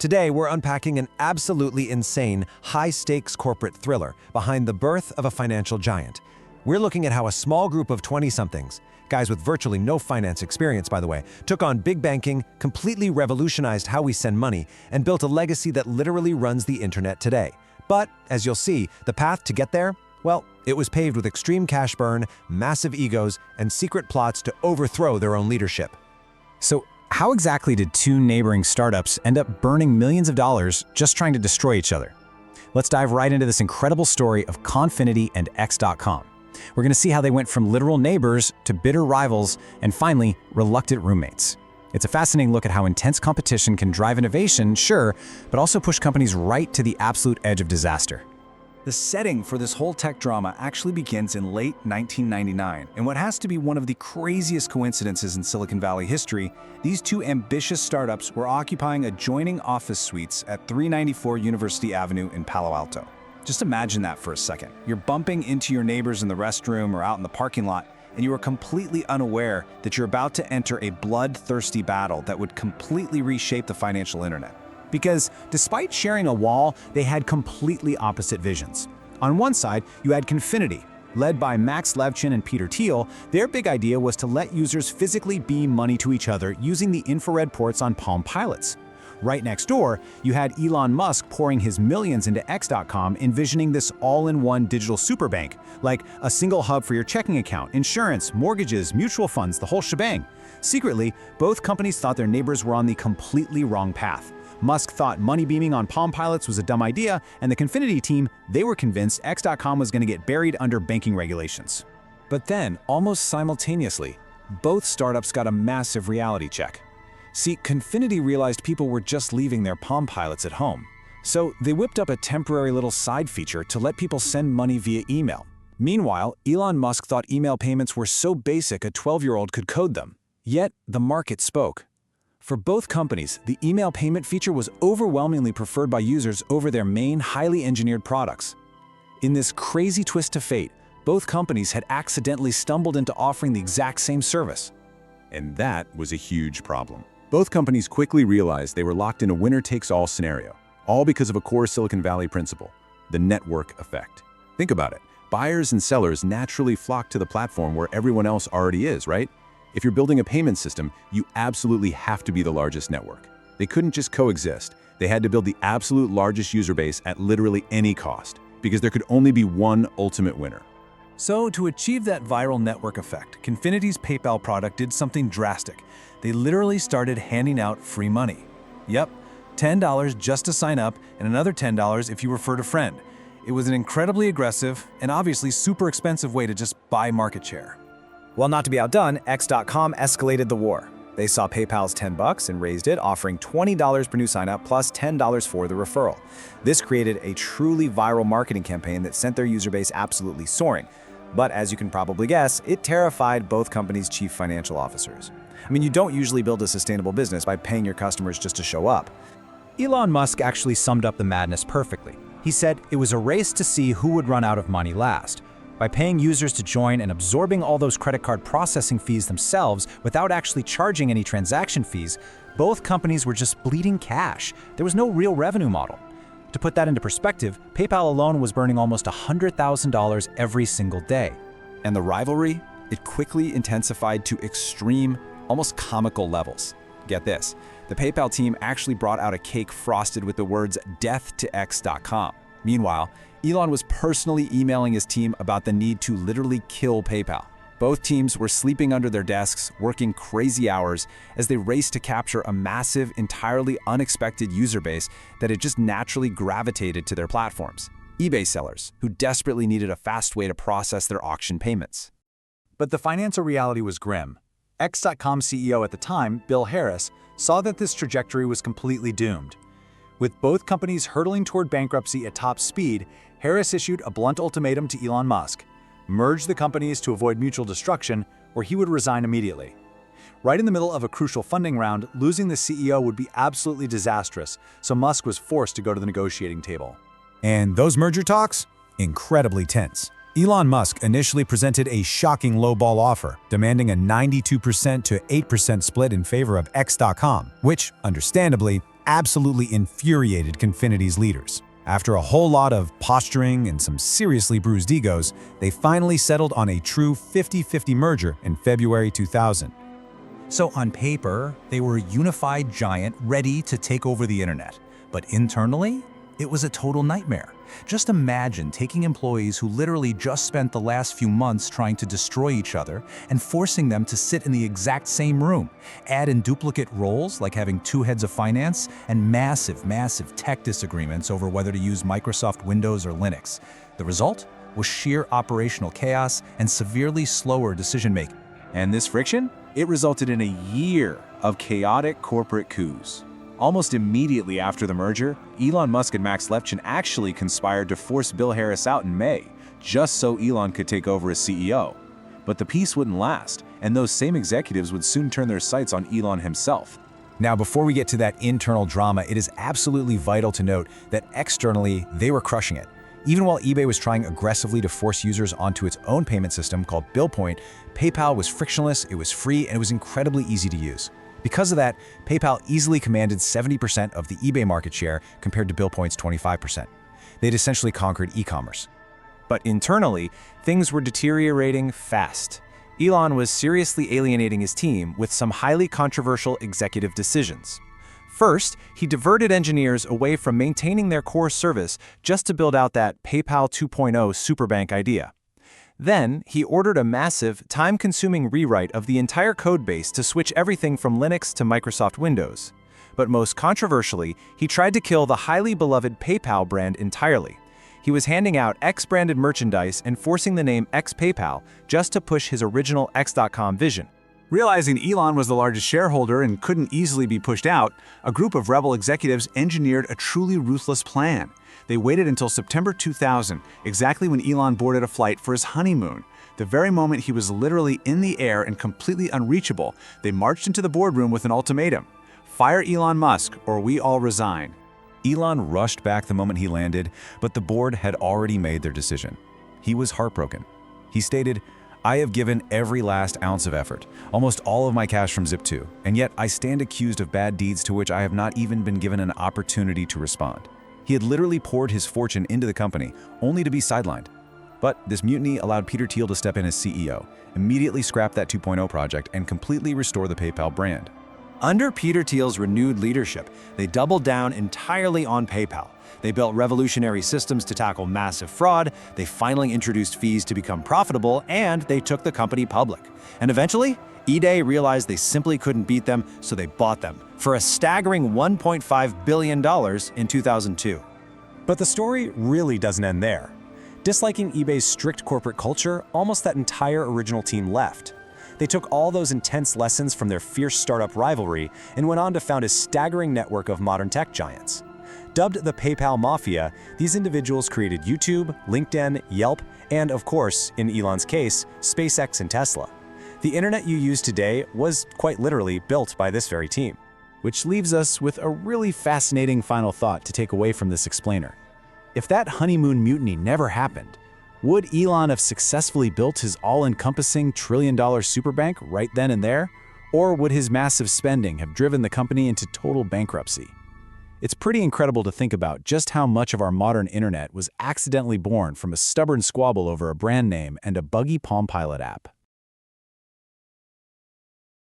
Today, we're unpacking an absolutely insane, high-stakes corporate thriller behind the birth of a financial giant. We're looking at how a small group of 20-somethings, guys with virtually no finance experience, by the way, took on big banking, completely revolutionized how we send money, and built a legacy that literally runs the internet today. But, as you'll see, the path to get there, well, it was paved with extreme cash burn, massive egos, and secret plots to overthrow their own leadership. So, how exactly did two neighboring startups end up burning millions of dollars just trying to destroy each other? Let's dive right into this incredible story of Confinity and X.com. We're going to see how they went from literal neighbors to bitter rivals and finally, reluctant roommates. It's a fascinating look at how intense competition can drive innovation, sure, but also push companies right to the absolute edge of disaster. The setting for this whole tech drama actually begins in late 1999, and what has to be one of the craziest coincidences in Silicon Valley history, these two ambitious startups were occupying adjoining office suites at 394 University Avenue in Palo Alto. Just imagine that for a second. You're bumping into your neighbors in the restroom or out in the parking lot, and you are completely unaware that you're about to enter a bloodthirsty battle that would completely reshape the financial internet. Because despite sharing a wall, they had completely opposite visions. On one side, you had Confinity. Led by Max Levchin and Peter Thiel, their big idea was to let users physically beam money to each other using the infrared ports on Palm Pilots. Right next door, you had Elon Musk pouring his millions into X.com, envisioning this all-in-one digital superbank, like a single hub for your checking account, insurance, mortgages, mutual funds, the whole shebang. Secretly, both companies thought their neighbors were on the completely wrong path. Musk thought money beaming on Palm Pilots was a dumb idea, and the Confinity team, they were convinced X.com was going to get buried under banking regulations. But then, almost simultaneously, both startups got a massive reality check. See, Confinity realized people were just leaving their Palm Pilots at home. So they whipped up a temporary little side feature to let people send money via email. Meanwhile, Elon Musk thought email payments were so basic a 12-year-old could code them. Yet, the market spoke. For both companies, the email payment feature was overwhelmingly preferred by users over their main highly engineered products. In this crazy twist of fate, both companies had accidentally stumbled into offering the exact same service. And that was a huge problem. Both companies quickly realized they were locked in a winner-takes-all scenario, all because of a core Silicon Valley principle, the network effect. Think about it. Buyers and sellers naturally flock to the platform where everyone else already is, right? If you're building a payment system, you absolutely have to be the largest network. They couldn't just coexist. They had to build the absolute largest user base at literally any cost, because there could only be one ultimate winner. So, to achieve that viral network effect, Confinity's PayPal product did something drastic. They literally started handing out free money. Yep, $10 just to sign up and another $10 if you referred a friend. It was an incredibly aggressive and obviously super expensive way to just buy market share. Well, not to be outdone, X.com escalated the war. They saw PayPal's $10 and raised it, offering $20 per new sign-up plus $10 for the referral. This created a truly viral marketing campaign that sent their user base absolutely soaring. But as you can probably guess, it terrified both companies' chief financial officers. I mean, you don't usually build a sustainable business by paying your customers just to show up. Elon Musk actually summed up the madness perfectly. He said it was a race to see who would run out of money last. By paying users to join and absorbing all those credit card processing fees themselves without actually charging any transaction fees, both companies were just bleeding cash. There was no real revenue model. To put that into perspective, PayPal alone was burning almost $100,000 every single day. And the rivalry? It quickly intensified to extreme, almost comical levels. Get this, the PayPal team actually brought out a cake frosted with the words "Death to X.com." Meanwhile, Elon was personally emailing his team about the need to literally kill PayPal. Both teams were sleeping under their desks, working crazy hours as they raced to capture a massive, entirely unexpected user base that had just naturally gravitated to their platforms. eBay sellers who desperately needed a fast way to process their auction payments. But the financial reality was grim. X.com CEO at the time, Bill Harris, saw that this trajectory was completely doomed. With both companies hurtling toward bankruptcy at top speed, Harris issued a blunt ultimatum to Elon Musk: merge the companies to avoid mutual destruction, or he would resign immediately. Right in the middle of a crucial funding round, losing the CEO would be absolutely disastrous, so Musk was forced to go to the negotiating table. And those merger talks? Incredibly tense. Elon Musk initially presented a shocking lowball offer, demanding a 92% to 8% split in favor of X.com, which, understandably, absolutely infuriated Confinity's leaders. After a whole lot of posturing and some seriously bruised egos, they finally settled on a true 50-50 merger in February 2000. So on paper, they were a unified giant ready to take over the internet. But internally, it was a total nightmare. Just imagine taking employees who literally just spent the last few months trying to destroy each other and forcing them to sit in the exact same room. Add in duplicate roles like having two heads of finance and massive tech disagreements over whether to use Microsoft Windows or Linux. The result was sheer operational chaos and severely slower decision-making. And this friction? It resulted in a year of chaotic corporate coups. Almost immediately after the merger, Elon Musk and Max Levchin actually conspired to force Bill Harris out in May, just so Elon could take over as CEO. But the peace wouldn't last, and those same executives would soon turn their sights on Elon himself. Now, before we get to that internal drama, it is absolutely vital to note that externally, they were crushing it. Even while eBay was trying aggressively to force users onto its own payment system called BillPoint, PayPal was frictionless, it was free, and it was incredibly easy to use. Because of that, PayPal easily commanded 70% of the eBay market share compared to BillPoint's 25%. They'd essentially conquered e-commerce. But internally, things were deteriorating fast. Elon was seriously alienating his team with some highly controversial executive decisions. First, he diverted engineers away from maintaining their core service just to build out that PayPal 2.0 superbank idea. Then, he ordered a massive, time-consuming rewrite of the entire codebase to switch everything from Linux to Microsoft Windows. But most controversially, he tried to kill the highly beloved PayPal brand entirely. He was handing out X-branded merchandise and forcing the name X-PayPal just to push his original X.com vision. Realizing Elon was the largest shareholder and couldn't easily be pushed out, a group of rebel executives engineered a truly ruthless plan. They waited until September 2000, exactly when Elon boarded a flight for his honeymoon. The very moment he was literally in the air and completely unreachable, they marched into the boardroom with an ultimatum: fire Elon Musk or we all resign. Elon rushed back the moment he landed, but the board had already made their decision. He was heartbroken. He stated, "I have given every last ounce of effort, almost all of my cash from Zip2, and yet I stand accused of bad deeds to which I have not even been given an opportunity to respond." He had literally poured his fortune into the company, only to be sidelined. But this mutiny allowed Peter Thiel to step in as CEO, immediately scrap that 2.0 project, and completely restore the PayPal brand. Under Peter Thiel's renewed leadership, they doubled down entirely on PayPal. They built revolutionary systems to tackle massive fraud, they finally introduced fees to become profitable, and they took the company public. And eventually, eBay realized they simply couldn't beat them, so they bought them for a staggering $1.5 billion in 2002. But the story really doesn't end there. Disliking eBay's strict corporate culture, almost that entire original team left. They took all those intense lessons from their fierce startup rivalry and went on to found a staggering network of modern tech giants. Dubbed the PayPal Mafia, these individuals created YouTube, LinkedIn, Yelp, and of course, in Elon's case, SpaceX and Tesla. The internet you use today was quite literally built by this very team. Which leaves us with a really fascinating final thought to take away from this explainer. If that honeymoon mutiny never happened, would Elon have successfully built his all-encompassing trillion-dollar superbank right then and there? Or would his massive spending have driven the company into total bankruptcy? It's pretty incredible to think about just how much of our modern internet was accidentally born from a stubborn squabble over a brand name and a buggy Palm Pilot app.